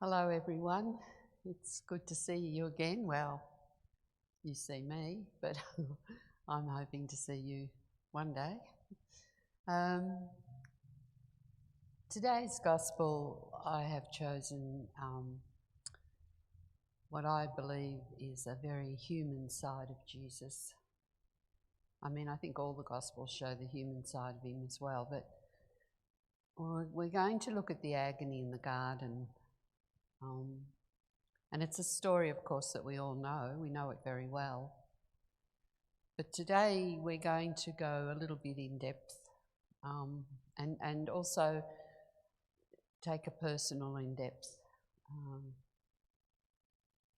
Hello everyone, it's good to see you again. Well, you see me, but I'm hoping to see you one day. Today's Gospel I have chosen what I believe is a very human side of Jesus. I mean, I think all the Gospels show the human side of him as well, but we're going to look at the agony in the garden. And it's a story, of course, that we all know. We know it very well. But today we're going to go a little bit in depth and also take a personal in depth.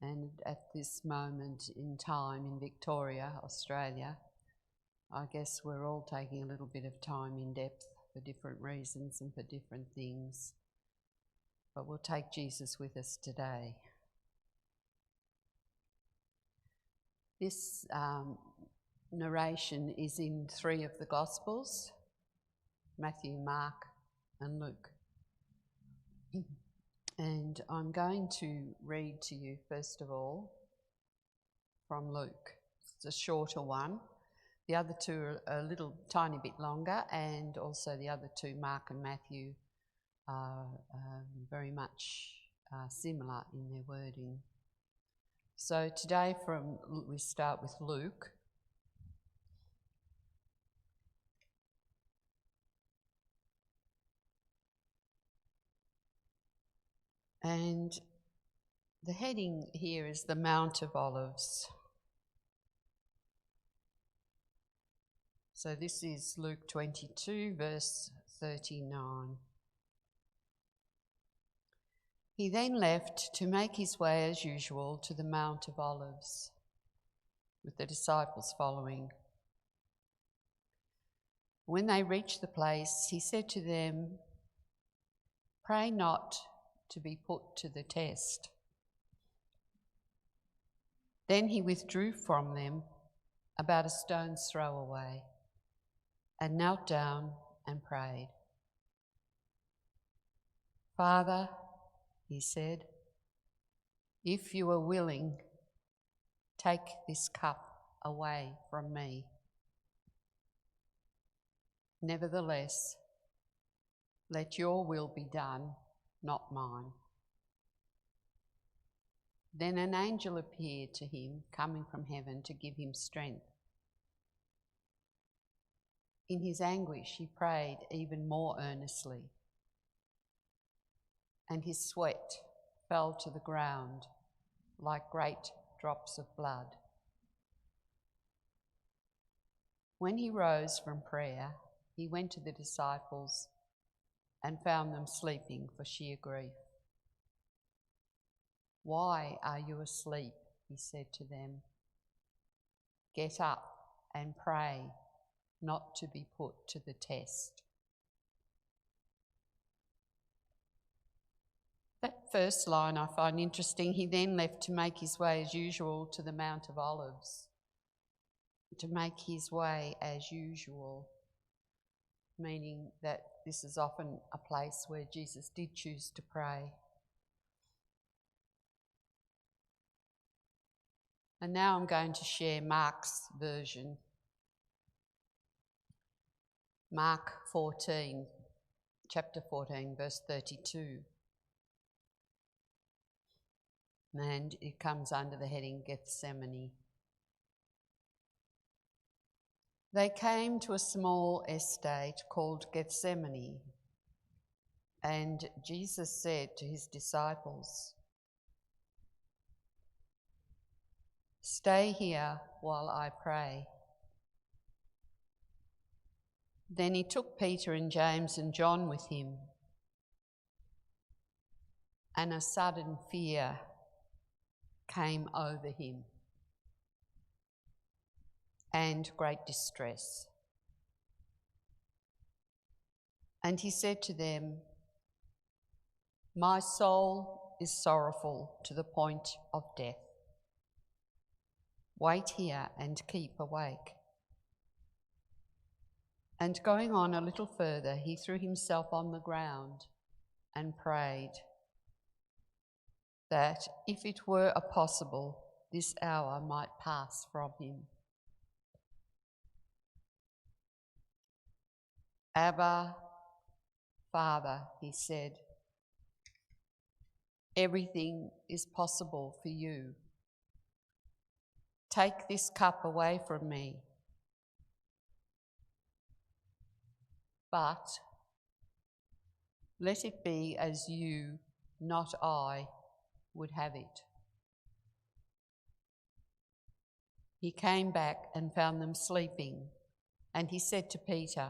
And at this moment in time in Victoria, Australia, I guess we're all taking a little bit of time in depth for different reasons and for different things. But we'll take Jesus with us today. This narration is in 3 of the Gospels, Matthew, Mark and Luke. And I'm going to read to you first of all from Luke. It's a shorter one. The other two are a little tiny bit longer, and also the other two, Mark and Matthew, are very much similar in their wording. So today we start with Luke. And the heading here is the Mount of Olives. So this is Luke 22, verse 39. He then left to make his way as usual to the Mount of Olives, with the disciples following. When they reached the place, he said to them, "Pray not to be put to the test." Then he withdrew from them about a stone's throw away and knelt down and prayed. "Father," he said, "if you are willing, take this cup away from me. Nevertheless, let your will be done, not mine." Then an angel appeared to him, coming from heaven to give him strength. In his anguish, he prayed even more earnestly, and his sweat fell to the ground like great drops of blood. When he rose from prayer, he went to the disciples and found them sleeping for sheer grief. "Why are you asleep?" he said to them. "Get up and pray, not to be put to the test." That first line I find interesting. He then left to make his way as usual to the Mount of Olives. To make his way as usual, meaning that this is often a place where Jesus did choose to pray. And now I'm going to share Mark's version. Mark 14, chapter 14, verse 32. And it comes under the heading Gethsemane. They came to a small estate called Gethsemane, and Jesus said to his disciples, "Stay here while I pray." Then he took Peter and James and John with him, and a sudden fear came over him and great distress. And he said to them, "My soul is sorrowful to the point of death. Wait here and keep awake." And going on a little further, he threw himself on the ground and prayed, that if it were possible, this hour might pass from him. Abba, Father, he said, everything is possible for you. Take this cup away from me. But let it be as you, not I, would have it. He came back and found them sleeping, and he said to Peter,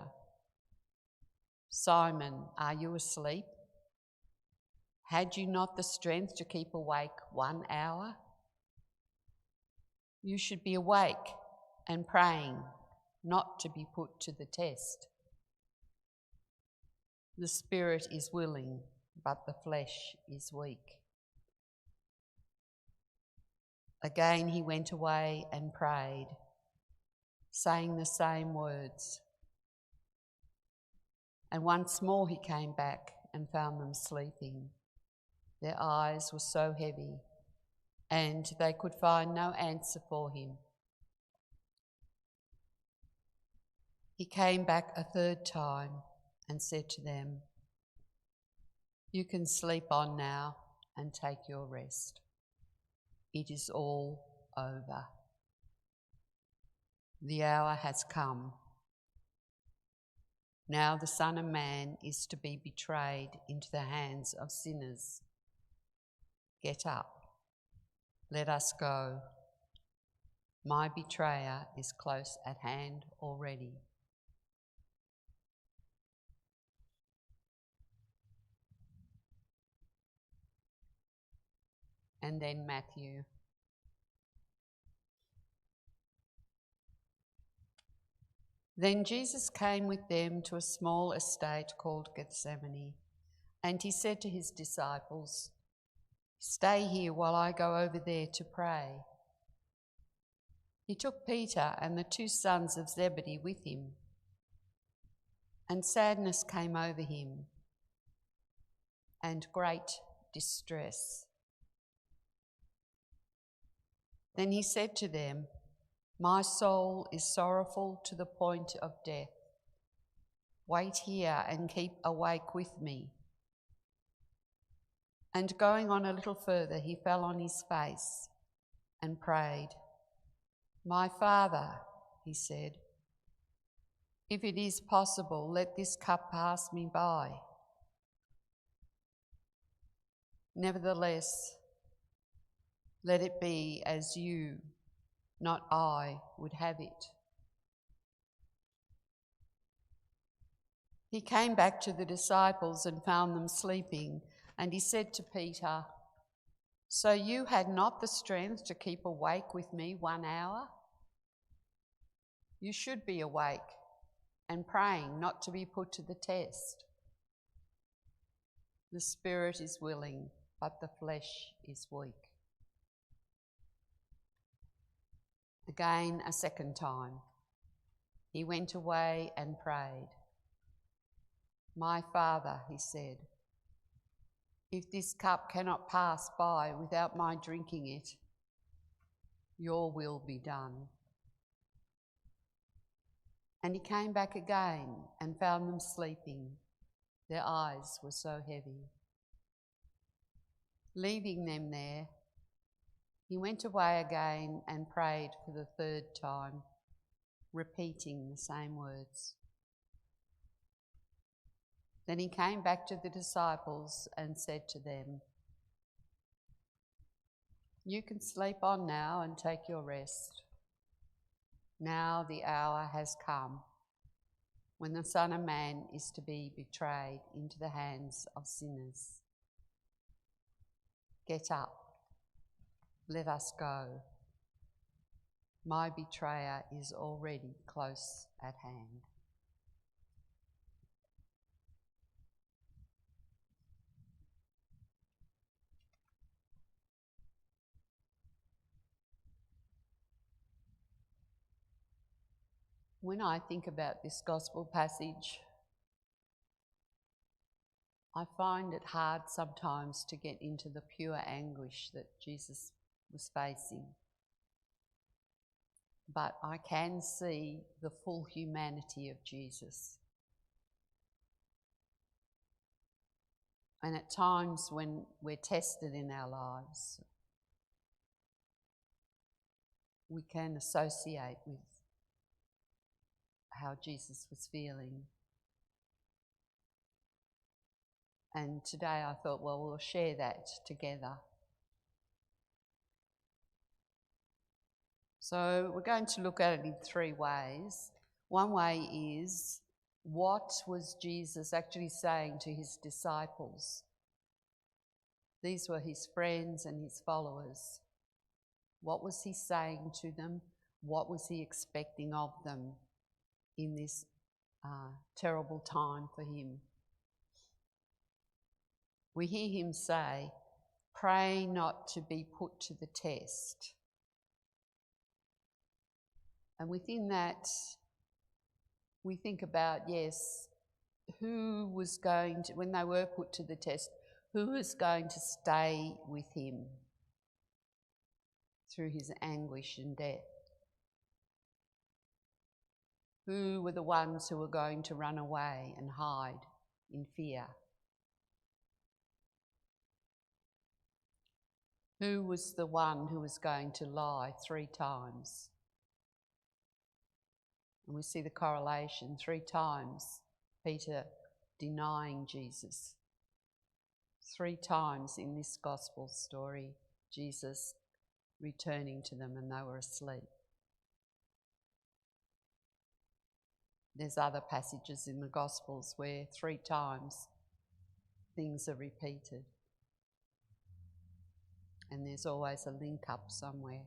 Simon, are you asleep? Had you not the strength to keep awake 1 hour? You should be awake and praying, not to be put to the test. The spirit is willing, but the flesh is weak. Again he went away and prayed, saying the same words. And once more he came back and found them sleeping. Their eyes were so heavy, and they could find no answer for him. He came back a third time and said to them, You can sleep on now and take your rest. It is all over. The hour has come. Now the Son of Man is to be betrayed into the hands of sinners. Get up, let us go. My betrayer is close at hand already. And then Matthew. Then Jesus came with them to a small estate called Gethsemane, and he said to his disciples, Stay here while I go over there to pray. He took Peter and the 2 sons of Zebedee with him, and sadness came over him, and great distress. Then he said to them, My soul is sorrowful to the point of death. Wait here and keep awake with me. And going on a little further, he fell on his face and prayed. My Father, he said, if it is possible, let this cup pass me by. Nevertheless, let it be as you, not I, would have it. He came back to the disciples and found them sleeping, and he said to Peter, So you had not the strength to keep awake with me 1 hour? You should be awake and praying, not to be put to the test. The spirit is willing, but the flesh is weak. Again, a second time, he went away and prayed. My Father, he said, if this cup cannot pass by without my drinking it, your will be done. And he came back again and found them sleeping. Their eyes were so heavy. Leaving them there, he went away again and prayed for the 3rd time, repeating the same words. Then he came back to the disciples and said to them, You can sleep on now and take your rest. Now the hour has come when the Son of Man is to be betrayed into the hands of sinners. Get up, let us go. My betrayer is already close at hand. When I think about this gospel passage, I find it hard sometimes to get into the pure anguish that Jesus was facing. But I can see the full humanity of Jesus. And at times when we're tested in our lives, we can associate with how Jesus was feeling. And today I thought, well, we'll share that together. So we're going to look at it in three ways. One way is, what was Jesus actually saying to his disciples? These were his friends and his followers. What was he saying to them? What was he expecting of them in this terrible time for him? We hear him say, "Pray not to be put to the test." And within that, we think about, yes, who was going to, when they were put to the test, who was going to stay with him through his anguish and death? Who were the ones who were going to run away and hide in fear? Who was the one who was going to lie 3 times? And we see the correlation, 3 times Peter denying Jesus. 3 times in this gospel story, Jesus returning to them and they were asleep. There's other passages in the Gospels where 3 times things are repeated. And there's always a link up somewhere.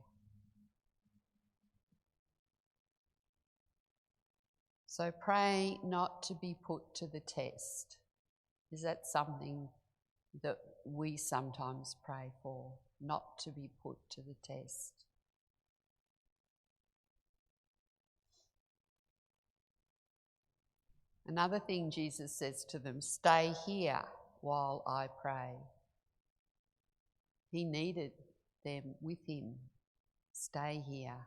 So pray not to be put to the test. Is that something that we sometimes pray for? Not to be put to the test. Another thing Jesus says to them, stay here while I pray. He needed them with him. Stay here.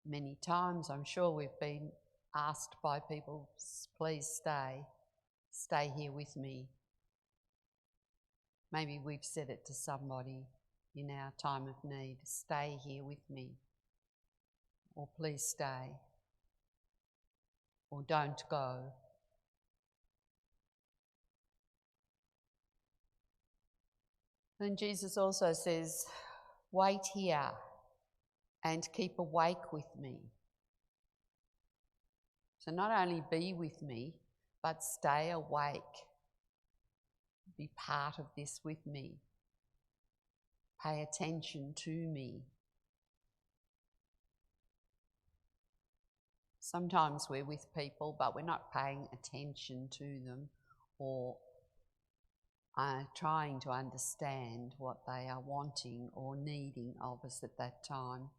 Many times I'm sure we've been asked by people, please stay here with me. Maybe we've said it to somebody in our time of need, stay here with me, or please stay, or don't go. Then Jesus also says, wait here and keep awake with me. So not only be with me, but stay awake. Be part of this with me. Pay attention to me. Sometimes we're with people, but we're not paying attention to them or trying to understand what they are wanting or needing of us at that time.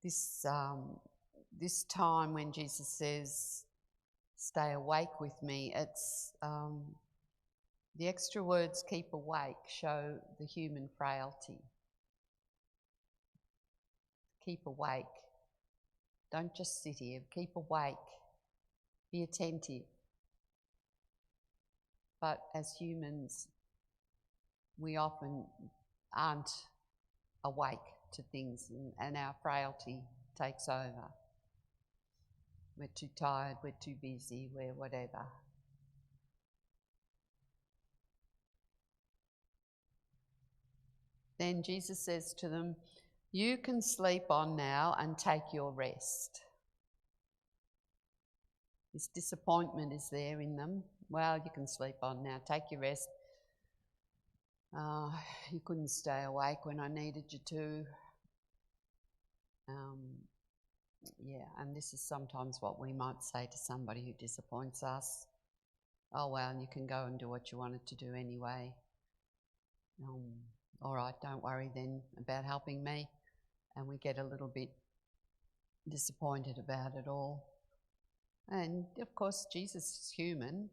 This time when Jesus says, stay awake with me, it's the extra words keep awake show the human frailty. Keep awake. Don't just sit here. Keep awake. Be attentive. But as humans, we often aren't awake to things, and our frailty takes over. We're too tired, we're too busy, we're whatever. Then Jesus says to them, you can sleep on now and take your rest. This disappointment is there in them. Well, you can sleep on now, take your rest. You couldn't stay awake when I needed you to. Yeah, and this is sometimes what we might say to somebody who disappoints us. Oh, well, you can go and do what you wanted to do anyway. All right, don't worry then about helping me. and we get a little bit disappointed about it all. And of course, Jesus is human,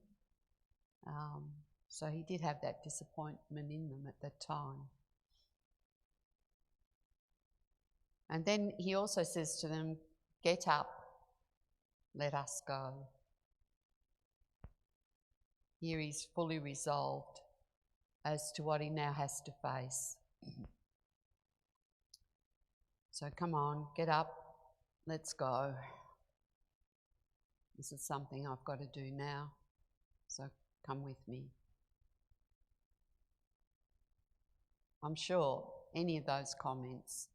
so he did have that disappointment in them at that time. And then he also says to them, "Get up, let us go." Here he's fully resolved as to what he now has to face. So come on, get up, let's go. This is something I've got to do now, so come with me. I'm sure any of those comments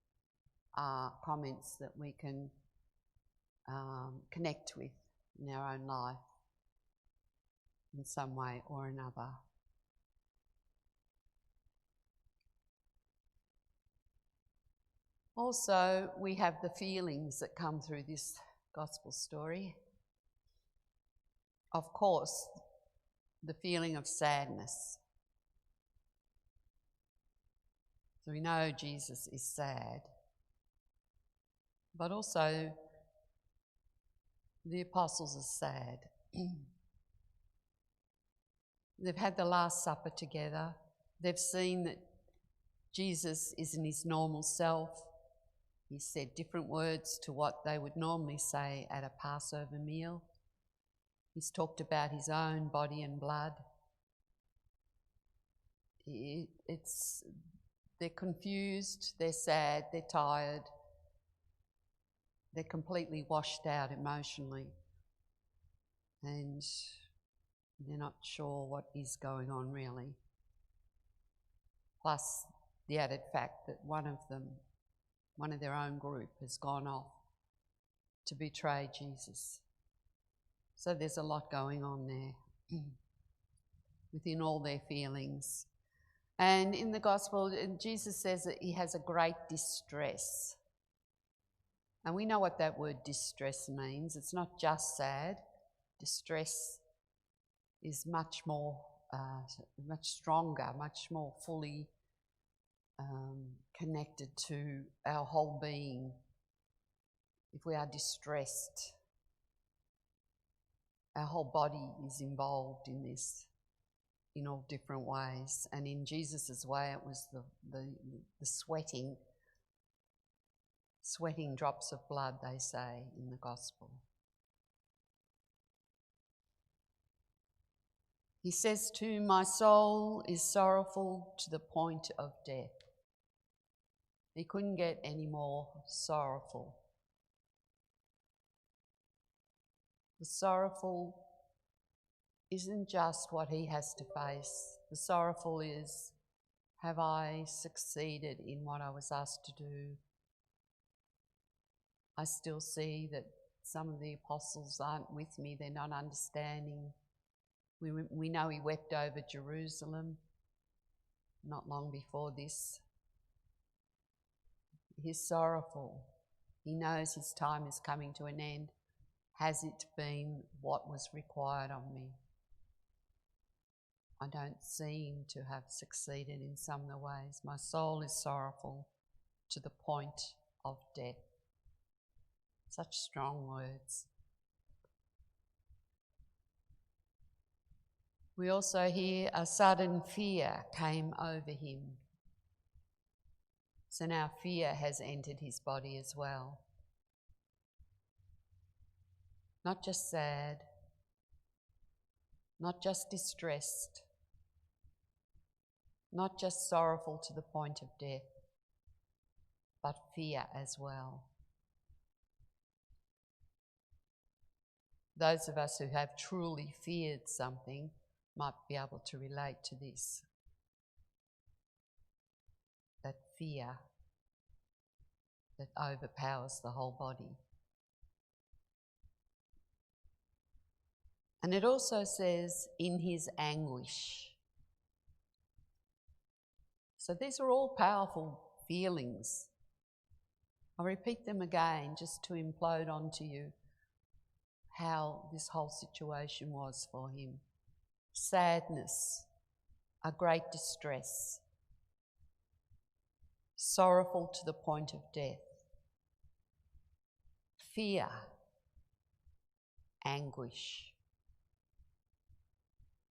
are comments that we can connect with in our own life in some way or another. Also, we have the feelings that come through this gospel story. Of course, the feeling of sadness. So we know Jesus is sad, but also the apostles are sad. They've had the Last Supper together. They've seen that Jesus isn't his normal self. He said different words to what they would normally say at a Passover meal. He's talked about his own body and blood. They're confused, they're sad, they're tired. They're completely washed out emotionally. And they're not sure what is going on really. Plus the added fact that one of their own group has gone off to betray Jesus. So there's a lot going on there within all their feelings. And in the gospel, Jesus says that he has a great distress. And we know what that word distress means. It's not just sad. Distress is much more, much stronger, much more fully connected to our whole being. If we are distressed, our whole body is involved in this in all different ways. And in Jesus' way, it was the sweating drops of blood, they say in the gospel. He says too, "My soul is sorrowful to the point of death." He couldn't get any more sorrowful. The sorrowful isn't just what he has to face. The sorrowful is, have I succeeded in what I was asked to do? I still see that some of the apostles aren't with me. They're not understanding. We know he wept over Jerusalem not long before this. He's sorrowful. He knows his time is coming to an end. Has it been what was required of me? I don't seem to have succeeded in some of the ways. My soul is sorrowful to the point of death. Such strong words. We also hear a sudden fear came over him. So now fear has entered his body as well. Not just sad, not just distressed, not just sorrowful to the point of death, but fear as well. Those of us who have truly feared something might be able to relate to this. That fear that overpowers the whole body. And it also says, in his anguish. So these are all powerful feelings. I'll repeat them again just to implode onto you how this whole situation was for him. Sadness, a great distress, sorrowful to the point of death, fear, anguish.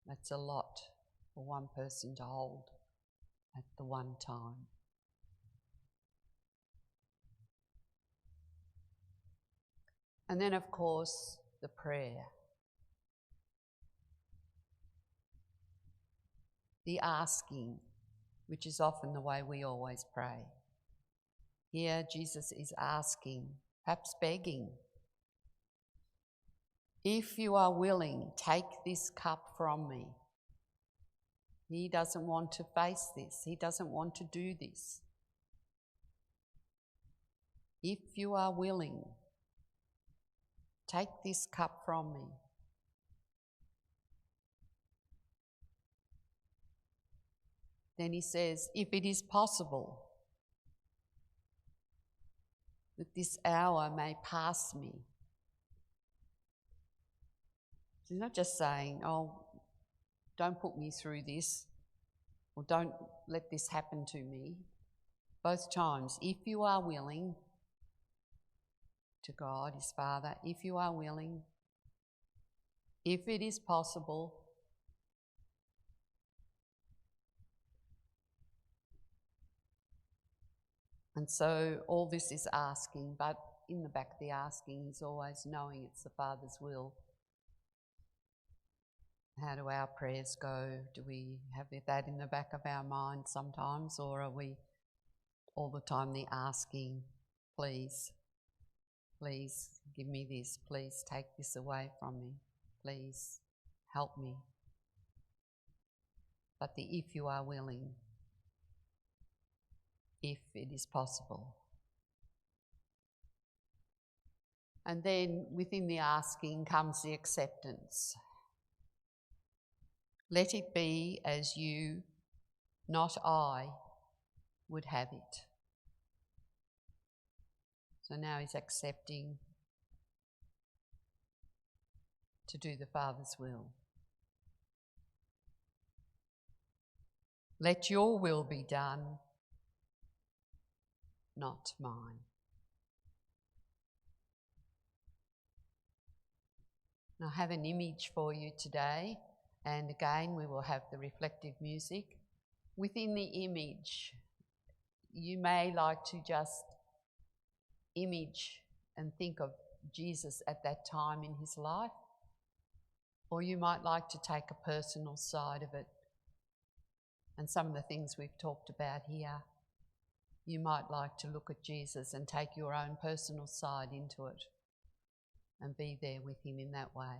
That's a lot for one person to hold at the one time. And then, of course, the prayer. The asking, which is often the way we always pray. Here, Jesus is asking, perhaps begging, if you are willing, take this cup from me. He doesn't want to face this. He doesn't want to do this. If you are willing, take this cup from me. Then he says, if it is possible that this hour may pass me. He's not just saying, oh, don't put me through this, or don't let this happen to me. Both times, if you are willing, to God, his Father, if you are willing, if it is possible, and so all this is asking, but in the back of the asking is always knowing it's the Father's will. How do our prayers go? Do we have that in the back of our mind sometimes, or are we all the time the asking, please, please give me this, please take this away from me, please help me. But the if you are willing, if it is possible. And then within the asking comes the acceptance. Let it be as you, not I, would have it. So now he's accepting to do the Father's will. Let your will be done, not mine. I have an image for you today, and again we will have the reflective music. Within the image, you may like to just image and think of Jesus at that time in his life, or you might like to take a personal side of it. And some of the things we've talked about here, you might like to look at Jesus and take your own personal side into it and be there with him in that way.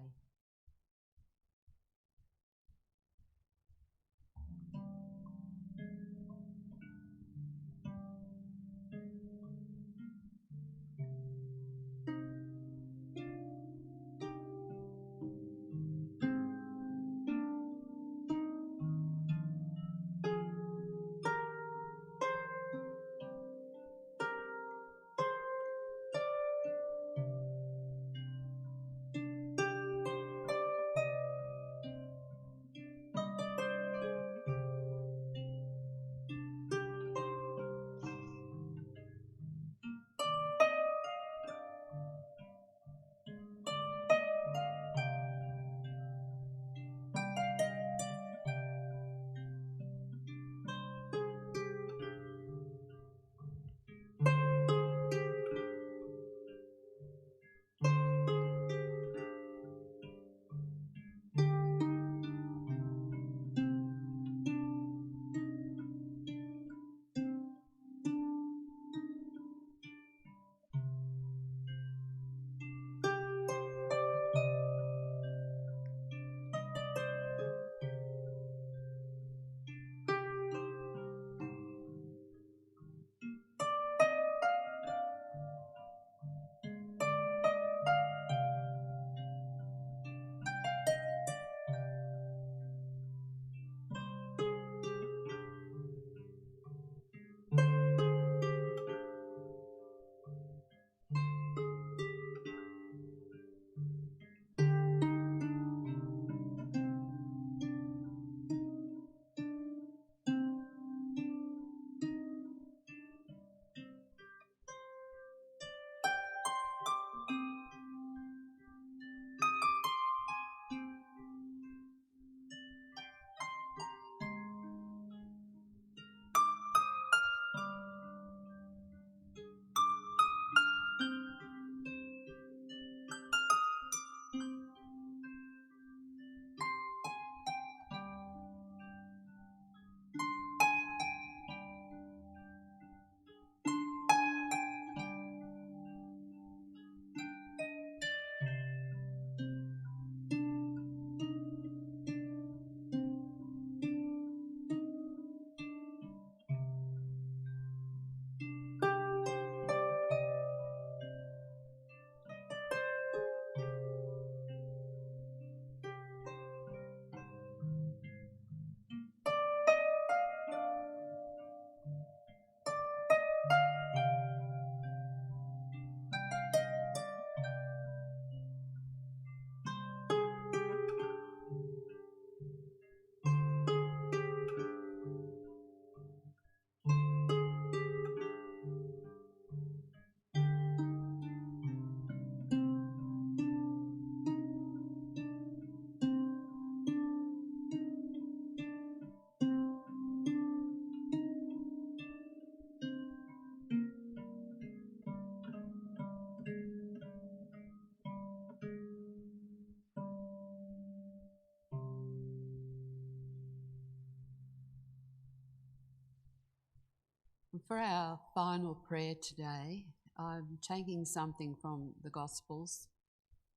For our final prayer today, I'm taking something from the Gospels.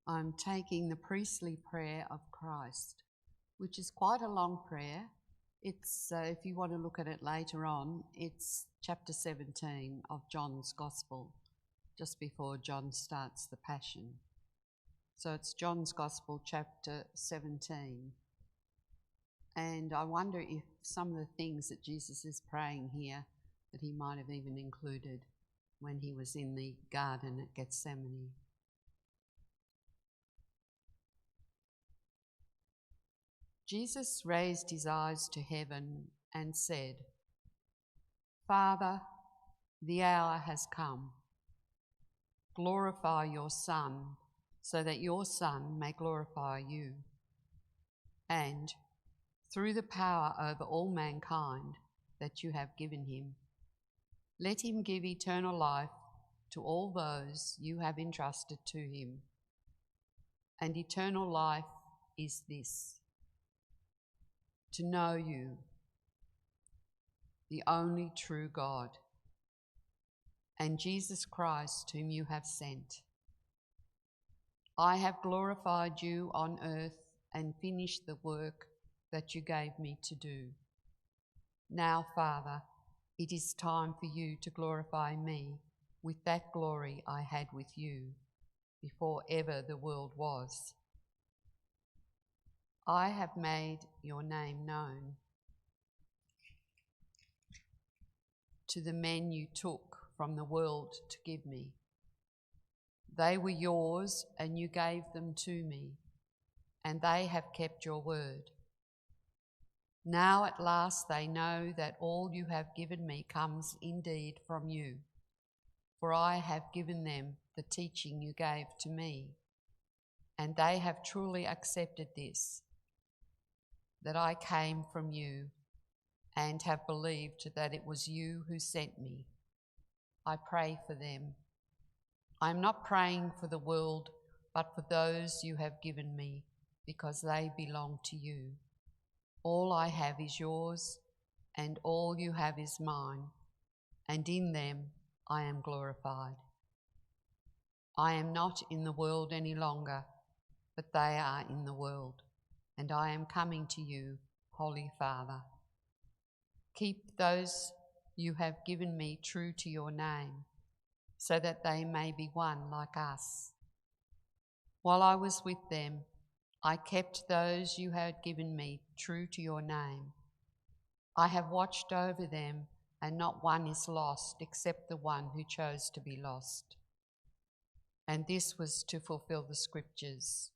I'm taking the priestly prayer of Christ, which is quite a long prayer. It's, if you want to look at it later on, it's chapter 17 of John's Gospel, just before John starts the Passion. So it's John's Gospel, chapter 17. And I wonder if some of the things that Jesus is praying here that he might have even included when he was in the garden at Gethsemane. Jesus raised his eyes to heaven and said, "Father, the hour has come. Glorify your Son, so that your Son may glorify you. And through the power over all mankind that you have given him, let him give eternal life to all those you have entrusted to him. And eternal life is this: to know you, the only true God, and Jesus Christ, whom you have sent. I have glorified you on earth and finished the work that you gave me to do. Now, Father, it is time for you to glorify me with that glory I had with you before ever the world was. I have made your name known to the men you took from the world to give me. They were yours and you gave them to me, and they have kept your word. Now at last they know that all you have given me comes indeed from you, for I have given them the teaching you gave to me, and they have truly accepted this, that I came from you, and have believed that it was you who sent me. I pray for them. I am not praying for the world, but for those you have given me, because they belong to you. All I have is yours, and all you have is mine, and in them I am glorified. I am not in the world any longer, but they are in the world, and I am coming to you, Holy Father. Keep those you have given me true to your name, so that they may be one like us. While I was with them, I kept those you had given me true to your name. I have watched over them, and not one is lost except the one who chose to be lost. And this was to fulfill the scriptures.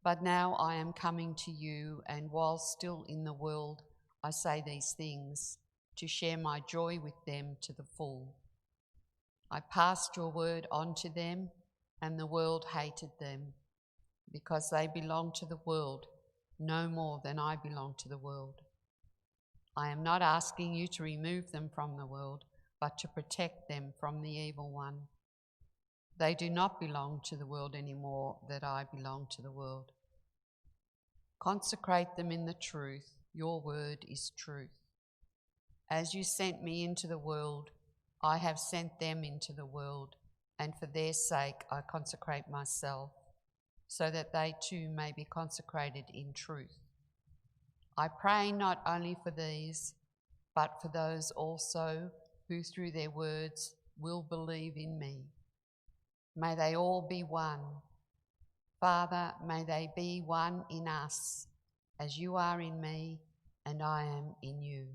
But now I am coming to you, and while still in the world, I say these things to share my joy with them to the full. I passed your word on to them, and the world hated them, because they belong to the world no more than I belong to the world. I am not asking you to remove them from the world, but to protect them from the evil one. They do not belong to the world anymore, that I belong to the world. Consecrate them in the truth. Your word is truth. As you sent me into the world, I have sent them into the world, and for their sake I consecrate myself, so that they too may be consecrated in truth. I pray not only for these, but for those also who through their words will believe in me. May they all be one. Father, may they be one in us, as you are in me and I am in you,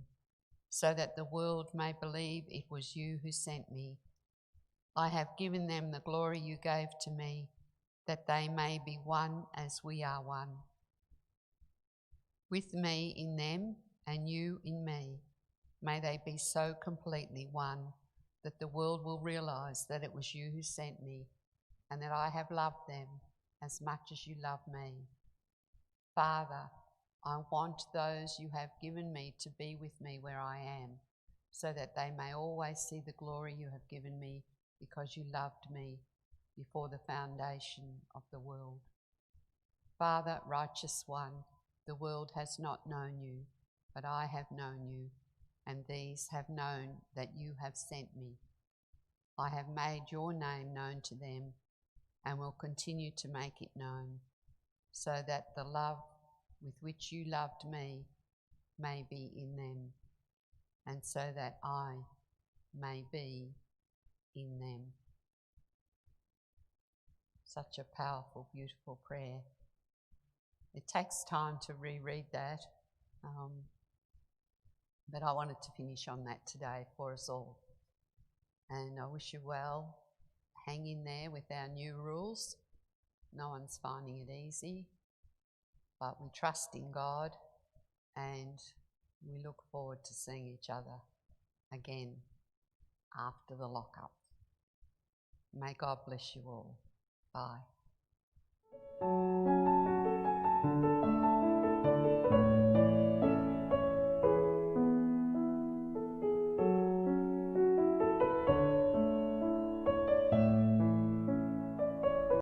so that the world may believe it was you who sent me. I have given them the glory you gave to me, that they may be one as we are one. With me in them and you in me, may they be so completely one that the world will realize that it was you who sent me, and that I have loved them as much as you love me. Father, I want those you have given me to be with me where I am, so that they may always see the glory you have given me, because you loved me before the foundation of the world. Father, righteous one, the world has not known you, but I have known you, and these have known that you have sent me. I have made your name known to them and will continue to make it known, so that the love with which you loved me may be in them, and so that I may be in them. Such a powerful, beautiful prayer. It takes time to reread that, but I wanted to finish on that today for us all. And I wish you well. Hang in there with our new rules. No one's finding it easy, but we trust in God and we look forward to seeing each other again after the lockup. May God bless you all. Bye.